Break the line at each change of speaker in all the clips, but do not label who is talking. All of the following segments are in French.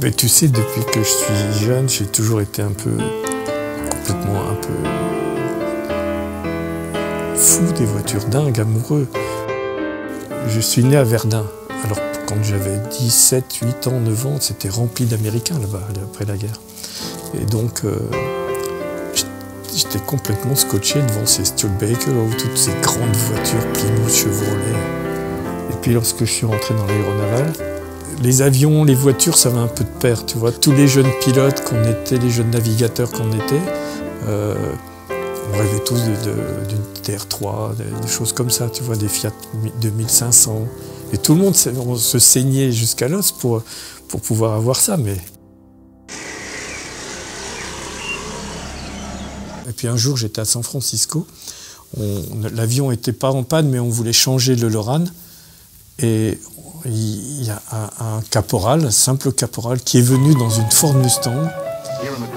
Mais tu sais, depuis que je suis jeune, j'ai toujours été complètement un peu fou des voitures, dingue, amoureux. Je suis né à Verdun. Alors quand j'avais 17, 8 ans, 9 ans, c'était rempli d'Américains là-bas, après la guerre. Et donc, j'étais complètement scotché devant ces Studebaker ou toutes ces grandes voitures, Plymouth, Chevrolet. Et puis lorsque je suis rentré dans l'aéronaval, les avions, les voitures, ça va un peu de pair, tu vois. Tous les jeunes pilotes qu'on était, les jeunes navigateurs qu'on était, on rêvait tous d'une TR3, des choses comme ça, tu vois, des Fiat 2500. Et tout le monde on se saignait jusqu'à l'os pour pouvoir avoir ça. Mais... Et puis un jour, j'étais à San Francisco. L'avion n'était pas en panne, mais on voulait changer le Loran. Et il y a un caporal, un simple caporal, qui est venu dans une Ford Mustang.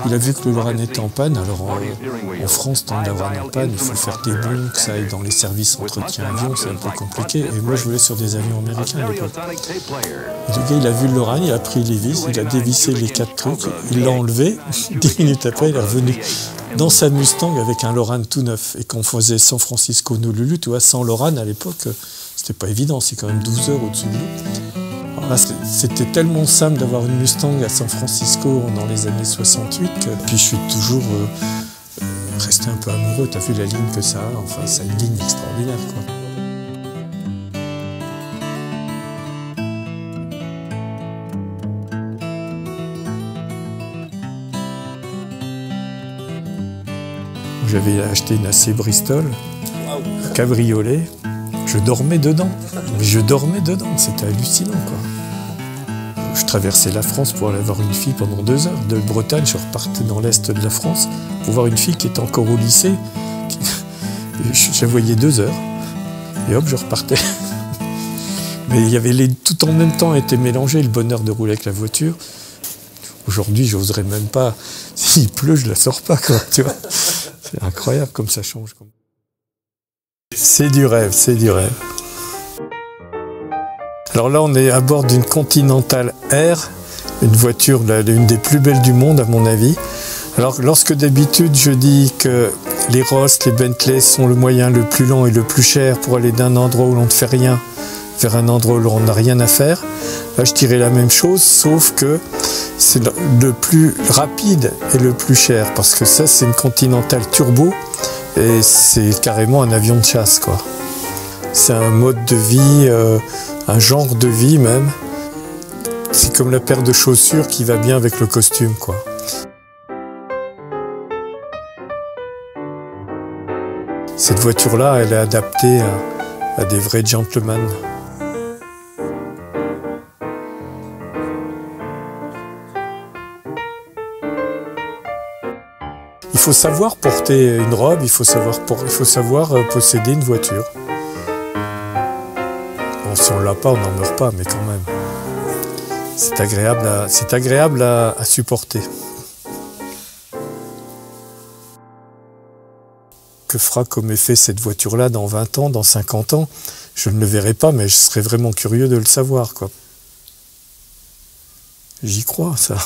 Il a vu que le Loran était en panne. Alors en France, tant d'avoir en panne, il faut faire des bons, que ça aille dans les services entretien avion, c'est un peu compliqué. Et moi, je voulais sur des avions américains à l'époque. Et le gars, il a vu le Loran, il a pris les vis, il a dévissé les 4 trucs, il l'a enlevé. 10 minutes après, il est revenu dans sa Mustang avec un Loran tout neuf. Et quand on faisait San Francisco-Honolulu, tu vois, sans Loran à l'époque, c'était pas évident, c'est quand même 12 heures au-dessus de nous. C'était tellement simple d'avoir une Mustang à San Francisco dans les années 68 que puis je suis toujours resté un peu amoureux. T'as vu la ligne que ça a, enfin c'est une ligne extraordinaire, quoi. J'avais acheté une AC Bristol, un cabriolet. Je dormais dedans, c'était hallucinant, quoi. Je traversais la France pour aller voir une fille pendant 2 heures. De Bretagne, je repartais dans l'est de la France pour voir une fille qui était encore au lycée. Je la voyais 2 heures, et hop, je repartais. Mais il y avait tout en même temps était mélangé, le bonheur de rouler avec la voiture. Aujourd'hui, j'oserais même pas. S'il pleut, je la sors pas, quoi, tu vois. C'est incroyable comme ça change. C'est du rêve, c'est du rêve. Alors là, on est à bord d'une Continental R, une voiture, l'une des plus belles du monde à mon avis. Alors lorsque d'habitude je dis que les Rolls, les Bentley sont le moyen le plus lent et le plus cher pour aller d'un endroit où l'on ne fait rien vers un endroit où l'on n'a rien à faire, là je dirais la même chose, sauf que c'est le plus rapide et le plus cher, parce que ça c'est une Continental Turbo, et c'est carrément un avion de chasse, quoi. C'est un mode de vie, un genre de vie même. C'est comme la paire de chaussures qui va bien avec le costume, quoi. Cette voiture-là, elle est adaptée à des vrais gentlemen. Il faut savoir porter une robe, il faut savoir posséder une voiture. Bon, si on l'a pas, on n'en meurt pas, mais quand même. C'est agréable à supporter. Que fera comme effet cette voiture-là dans 20 ans, dans 50 ans? Je ne le verrai pas, mais je serais vraiment curieux de le savoir, quoi. J'y crois, ça.